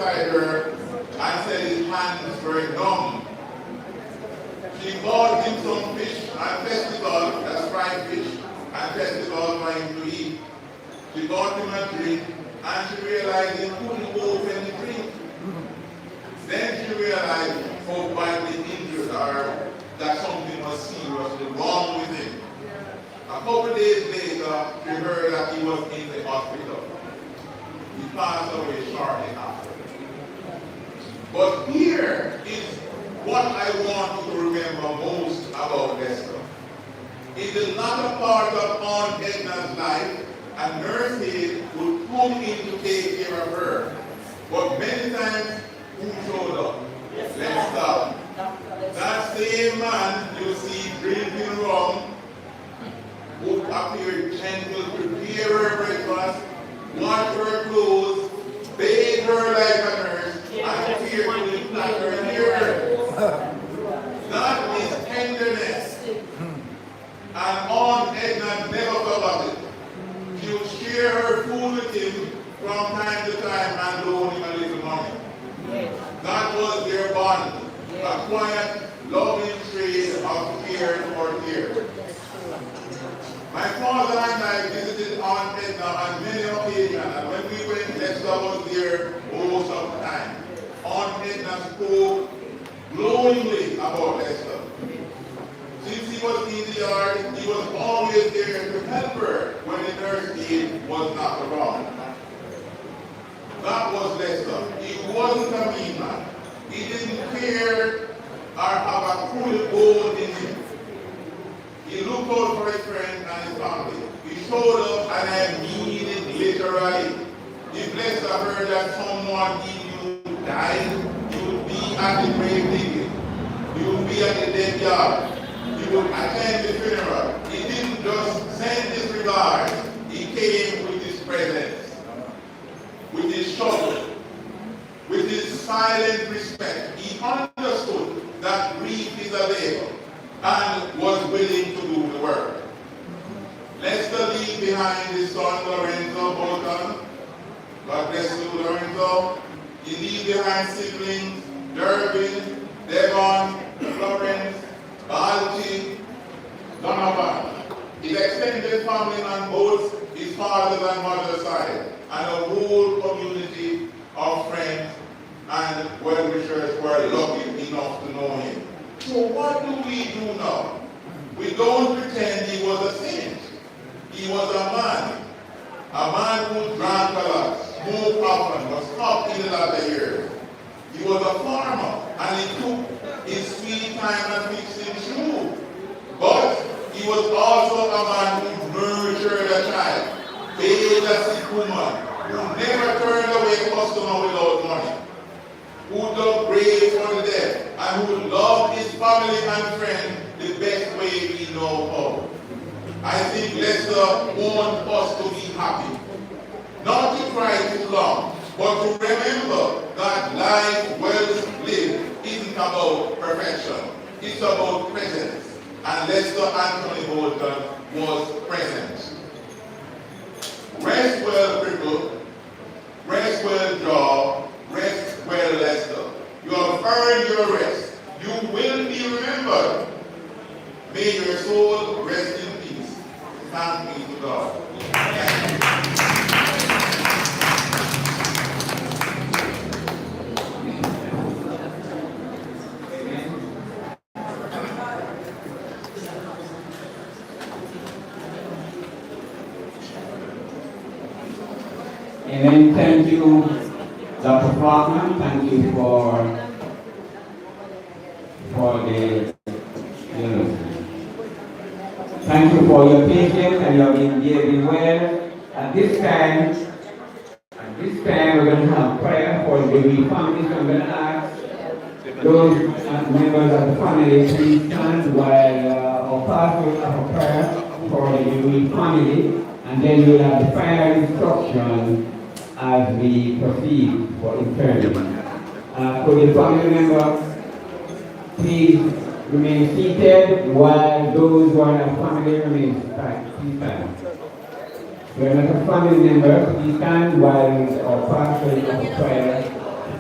beside her and said his hands were numb. She bought him some fish and festival, that's fried fish, and festival for him to eat. She bought him a drink and she realized he couldn't open the drink. Then she realized how badly injured or that something was seriously wrong with him. A couple of days later, she heard that he was in the hospital. He passed away shortly after. But here is what I want you to remember most about Lester. In the latter part of Aunt Edna's life, a nurse aide would come in to take care of her. But many times, who showed up? Lester. That same man you see drinking rum would appear gentle, prepare her breakfast, wash her clothes, bathe her like a nurse, and fearfully plait her hair. That is tenderness. And Aunt Edna never forgot it. She would share her food with him from time to time and loan him a little money. That was their bond, a quiet, loving trade of care for care. My father and I visited Aunt Edna on many occasions, and when we went, Lester was there most of the time. Aunt Edna spoke glowingly about Lester. Since he was in the yard, he was always there to help her when the nurse aide was not around. That was Lester. He wasn't a mean man. He didn't care or have a cruel bone in him. He looked out for his friend and his family. He showed up, and I mean it literally. If Lester heard that someone he knew died, he would be at the grave digging. He would be at the dead yard. He would attend the funeral. He didn't just send his regards. He came with his presence, with his shovel, with his silent respect. He understood that grief is a labor and was willing to do the work. Lester leave behind his son Lorenzo Bolton. God bless you, Lorenzo. He leave behind siblings Durbin, Devon, Florence, Balti, Donovan. His extended family on both his father's and mother's side, and a whole community of friends and well-wishers were lucky enough to know him. So what do we do now? We don't pretend he was a saint. He was a man who drank a lot, smoked often, was up in the latter years. He was a farmer, and he took his sweet time and fixing shoes. But he was also a man who nurtured a child, bathed a sick woman, who never turned away customer without money, who dug graves for the dead, and who loved his family and friends the best way we know how. I think Lester wants us to be happy, not to cry too long, but to remember that life well lived isn't about perfection, it's about presence. And Lester Anthony Bolton was present. Rest well, Cripple. Rest well, Jaw. Rest well, Lester. You have earned your rest. You will be remembered. May your soul rest in peace. Thank be to God. Amen. Thank you, Dr. Faulkner. Thank you for the thank you for your patience, and you have been behaving well. At this time, we're going to have prayer for the bereaved families. I'm going to ask those members of the family to stand while our pastor will have a prayer for the bereaved family, and then we'll have the final instruction as we proceed for interment. Could the family member please remain seated while those who are not family remain please stand. We are not a family member, please stand while our pastor is of prayer